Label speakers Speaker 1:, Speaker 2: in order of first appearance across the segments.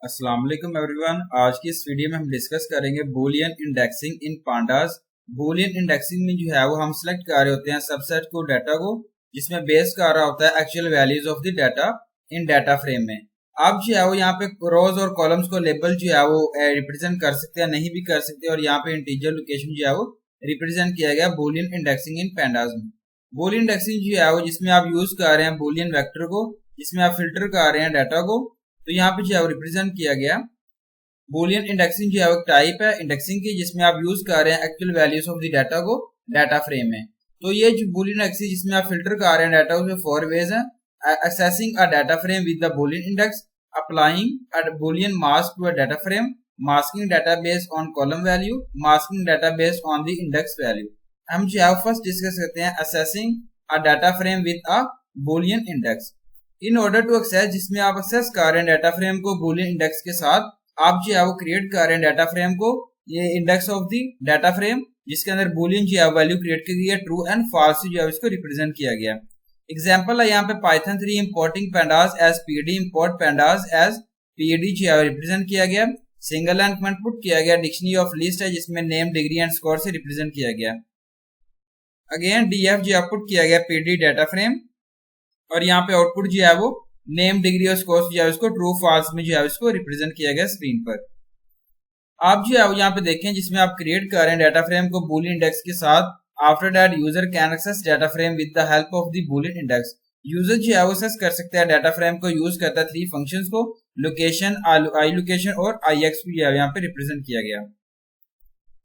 Speaker 1: अस्सलाम वालेकुम एवरीवन। आज की इस वीडियो में हम डिस्कस करेंगे बूलियन इंडेक्सिंग इन पांडास। बूलियन इंडेक्सिंग में जो है वो हम सिलेक्ट कर रहे होते हैं सबसेट को, डाटा को, जिसमें बेस कर रहा होता है actual values of the data in data frame में। आप जो है वो यहाँ पे रोज और कॉलम्स को लेबल जो है वो रिप्रेजेंट कर सकते हैं, नहीं भी कर सकते, और यहाँ पे इंटीजर लोकेशन जो है वो रिप्रेजेंट किया गया बूलियन इंडेक्सिंग इन पांडास में। बूलियन इंडेक्सिंग जो है वो जिसमें आप यूज कर रहे हैं बूलियन वेक्टर को, जिसमें आप फिल्टर कर रहे हैं डाटा को, तो यहाँ पे जो है रिप्रेजेंट किया गया। बूलियन इंडेक्सिंग जो है एक टाइप है इंडेक्सिंग की, जिसमें आप यूज कर रहे हैं actual values of the data को डाटा फ्रेम में। तो ये जो बूलियन इंडेक्सिंग जिसमें आप फिल्टर कर रहे हैं डाटा, उसमें 4 वेज हैं। Accessing a data frame with the Boolean index, applying a Boolean mask to a data frame, masking data based on column value, masking data based on the index value. हम जो है first discuss करते हैं accessing a data frame with a Boolean index. In order to access, जिसमें आप access कर रहे हैं डाटा फ्रेम को बूलियन इंडेक्स के साथ, आप जो है वो क्रिएट कर रहे हैं डाटा फ्रेम को, ये index of the data frame, जिसके अंदर बूलियन जो है वैल्यू क्रिएट की गई है, ट्रू एंड फॉल्स जो है इसको रिप्रेजेंट किया गया। एग्जांपल है यहाँ पे Python 3 importing pandas as PD, import pandas as PD जो है रिप्रेजेंट किया गया। सिंगल एंड कमेंट पुट किया गया। डिक्शनरी ऑफ लिस्ट है जिसमें नेम, डिग्री एंड स्कोर से रिप्रेजेंट किया गया। अगेन डीएफ जो पुट किया गया पीडी डाटा फ्रेम, और यहाँ पे आउटपुट जो है वो नेम, डिग्री और स्कोर जो है उसको ट्रू फॉल्स में जो है उसको रिप्रेजेंट किया गया स्क्रीन पर। आप जो है यहाँ पे देखें जिसमें आप क्रिएट कर रहे हैं डाटा फ्रेम को बूलियन इंडेक्स के साथ। After that user can access data frame with the help of the Boolean index. User जो है वो एक्सेस कर सकता है डाटा फ्रेम को, यूज करता है 3 फंक्शंस को, लोकेशन, आई लोकेशन और आई एक्स को यहाँ पे रिप्रेजेंट किया गया।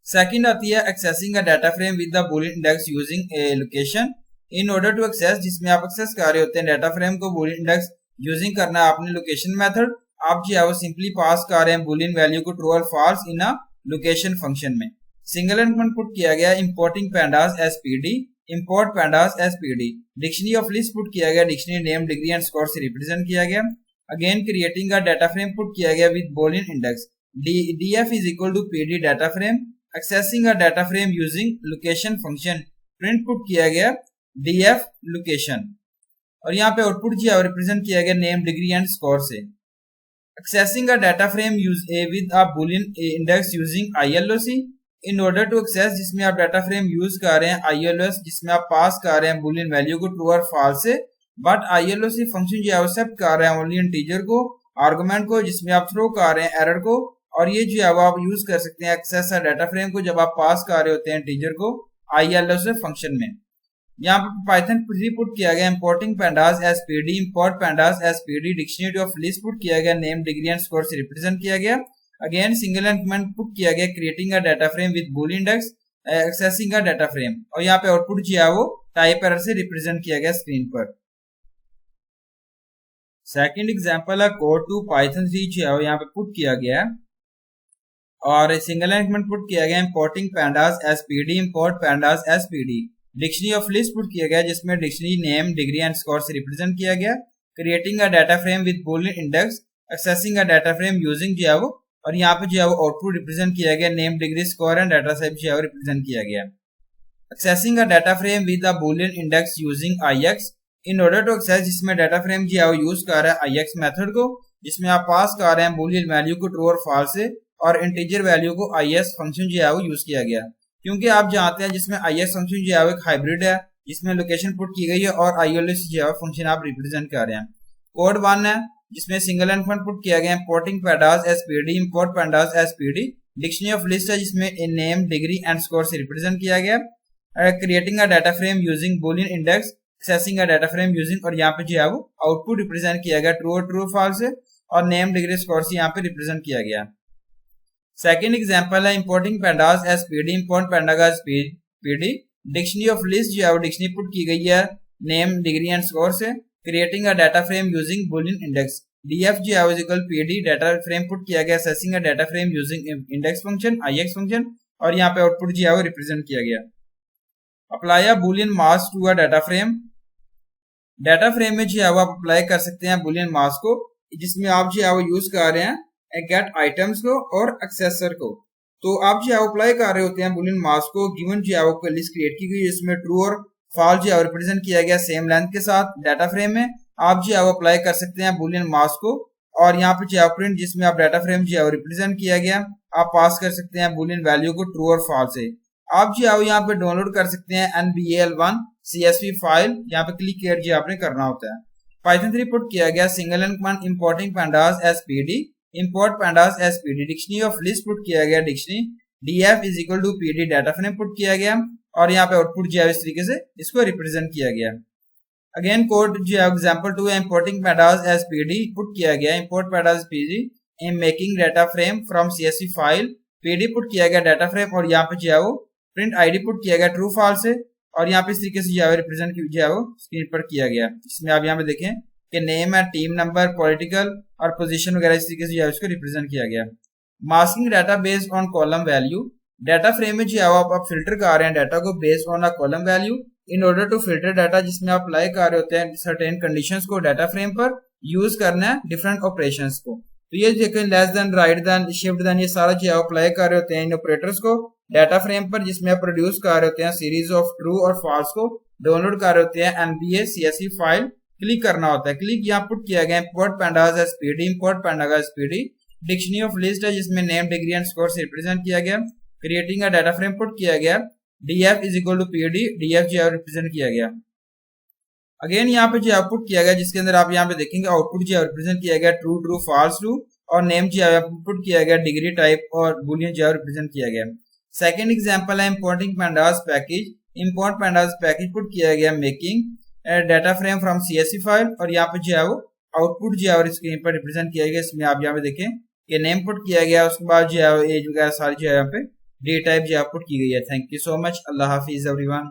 Speaker 1: सेकंड आती है accessing a data frame with the Boolean index using a location. In order to access, जिसमें आप एक्सेस कर रहे होते हैं डाटा फ्रेम को बूलियन इंडेक्स यूजिंग करना है आपने लोकेशन मेथड। आप जो है वो सिंपली पास कर रहे हैं बूलियन वैल्यू को ट्रू और false in a location function में। सिंगल एंड पुट किया गया importing pandas as PD, import pandas as PD. Dictionary of list put किया गया, dictionary name, degree and score से रिप्रेजेंट किया गया। Again creating a data frame put किया गया with Boolean index. DF is equal to PD data frame. Accessing a data frame using location function, print put किया गया DF location, और यहाँ पे आउटपुट जो है रिप्रेजेंट किया गया नेम, डिग्री एंड स्कोर से। Accessing a data frame with a Boolean index using iloc. In order to access, जिसमें आप डाटा फ्रेम यूज कर रहे हैं आईएलओएस, जिसमें आप पास कर रहे हैं बूलियन वैल्यू को ट्रू और फॉल्स से, बट आईएलओसी फंक्शन जो है एक्सेप्ट कर रहे हैं ओनली इंटीजर को, आर्गुमेंट को, जिसमें आप थ्रो कर रहे हैं एरर को, और ये जो है वो आप यूज कर सकते हैं एक्सेस डाटा फ्रेम को जब आप पास कर रहे होते हैं इंटीजर को आईएलओसी फंक्शन में। यहाँ पे पाइथन 3 पुट किया गया importing pandas as PD, import pandas as PD. Dictionary of list put किया गया नेम, डिग्री एंड स्कोर से रिप्रेजेंट किया गया। Again single and comment put किया गया creating a data frame with Boolean index, accessing a data frame, और यहाँ पे आउटपुट जो है वो टाइप एरर से रिप्रेजेंट किया गया स्क्रीन पर। सेकंड एग्जांपल है कोड टू पाइथन 3 जो है वो यहाँ पे पुट किया गया है, और सिंगल एंड कमेंट पुट किया गया importing pandas as PD, import pandas as PD. Dictionary of list put किया गया जिसमें dictionary name, degree and score से रिप्रेजेंट किया गया। Creating a data frame with Boolean index, accessing a data frame using जो है वो, और यहाँ पे जो है वो आउटपुट रिप्रेजेंट किया गया name, degree, score and data type जो है वो रिप्रेजेंट किया गया। Accessing a data frame with a Boolean index using IX. In order to access, जिसमें डाटा फ्रेम जो है वो यूज कर रहा है आईएक्स मेथड को, जिसमें आप पास कर रहे हैं बूलियन वैल्यू को ट्रू और फॉल्स से, और इंटीजर वैल्यू को आईएस फंक्शन जो है वो यूज किया गया। क्योंकि आप जानते हैं जिसमें आईएस फंक्शन जो है वो एक हाइब्रिड है, जिसमें लोकेशन पुट की गई है और आईएलओसी जो है फंक्शन आप रिप्रेजेंट कर रहे हैं। कोड 1 है जिसमें सिंगल एंड पुट किया गया importing pandas as PD, import pandas as PD. Dictionary of list है जिसमें नेम, डिग्री एंड स्कोर से रिप्रेजेंट किया गया। Creating a data frame using Boolean index, accessing a data frame using, और यहाँ पे जो है वो आउटपुट रिप्रेजेंट किया गया ट्रू और ट्रू फॉल्स से, और नेम, डिग्री, स्कोर से यहाँ पे रिप्रेजेंट किया गया। सेकेंड एग्जांपल है importing pandas as PD, import pandas as PD. Dictionary of list जो है वो डिक्शनरी पुट की गई है नेम, डिग्री एंड स्कोर से। Creating a data frame using Boolean index. DF जो है equal PD, data frame put किया गया accessing a data frame using index function, IX function, और यहाँ पे आउटपुट जो है वो रिप्रेजेंट किया गया। Apply a Boolean mask to a data frame. Data frame में जो है वो आप अप्लाई कर सकते हैं बूलियन मास्क को, जिसमें आप जो है वो यूज कर रहे हैं गेट आइटम्स को और एक्सेसर को। तो आप जो है अप्लाई कर रहे होते हैं बूलियन मास्क को, गिवन जो है वो लिस्ट क्रिएट की गई जिसमें ट्रू और फॉल्स जो है रिप्रेजेंट किया गया सेम लेंथ के साथ डाटा फ्रेम में। आप जो है अप्लाई कर सकते हैं बूलियन मास्क को, और यहाँ पे जो है प्रिंट जिसमें आप डाटा फ्रेम जो है रिप्रेजेंट किया गया, आप पास कर सकते हैं बुलियन वैल्यू को ट्रू और फॉल्स से। आप जो है यहाँ पे डाउनलोड कर सकते हैं NBAL1 CSV फाइल, यहाँ पे क्लिक किया जो आपने करना होता है। पाइथन 3 पुट किया गया single line command importing pandas as pd, import pandas as pd, dictionary of list put किया गया, dictionary df is equal to pd, data frame put किया गया और यहाँ पे आउटपुट जो है इस तरीके से इसको रिप्रेजेंट किया गया। अगेन कोड जो है एग्जांपल 2 है importing pandas as pd put किया गया, import pandas pd in making data frame from CSV file, pd put किया गया डाटा फ्रेम और यहाँ पे जो है वो प्रिंट आईडी पुट किया गया ट्रू फॉल्स से और यहाँ पे इस तरीके से जो है रिप्रेजेंट जो है वो स्क्रीन पर किया गया। इसमें आप यहाँ पे देखें कि नेम है, टीम नंबर, पॉलिटिकल और पोजीशन वगैरह इस तरीके से जो है उसको रिप्रेजेंट किया गया। Masking data based on column value, data frame में जो है आप फिल्टर कर रहे हैं डाटा को based on a column value in order to filter data, जिसमें आप अप्लाई कर रहे होते हैं सर्टेन कंडीशंस को डाटा फ्रेम पर यूज करना है डिफरेंट ऑपरेशंस को। तो ये देखें less than, right than, shift than, ये सारा जो है अप्लाई कर रहे होते हैं इन ऑपरेटर्स को डाटा फ्रेम पर, जिसमें आप प्रोड्यूस कर रहे होते हैं सीरीज ऑफ ट्रू और फॉल्स को डाउनलोड कर रहे होते हैं NBA CSV फाइल, क्लिक करना होता है। क्लिक यहाँ पुट किया गया import pandas as pd, import pandas as pd, dictionary of list है जिसमें नेम, डिग्री एंड स्कोर से रिप्रेजेंट किया गया, creating a data frame put किया गया, df is equal to pd, df जो है रिप्रेजेंट किया गया। अगेन यहाँ पे जो आउटपुट किया गया जिसके अंदर आप यहाँ पे देखेंगे आउटपुट जो है रिप्रेजेंट किया गया ट्रू ट्रू फॉल्स ट्रू और नेम जो है पुट किया गया, डिग्री टाइप और बुलियन जो है रिप्रेजेंट किया गया। सेकेंड एग्जाम्पल है importing pandas package, import pandas package put किया गया making data frame from CSV file और यहाँ पे जो है वो आउटपुट जो है स्क्रीन पर रिप्रेजेंट किया गया। इसमें आप यहाँ पे देखें कि नेम पुट किया गया, उसके बाद जो है एज वगैरह सारी जो है यहाँ पे डेट टाइप जो पुट की गई है। Thank you so much, Allah Hafiz everyone.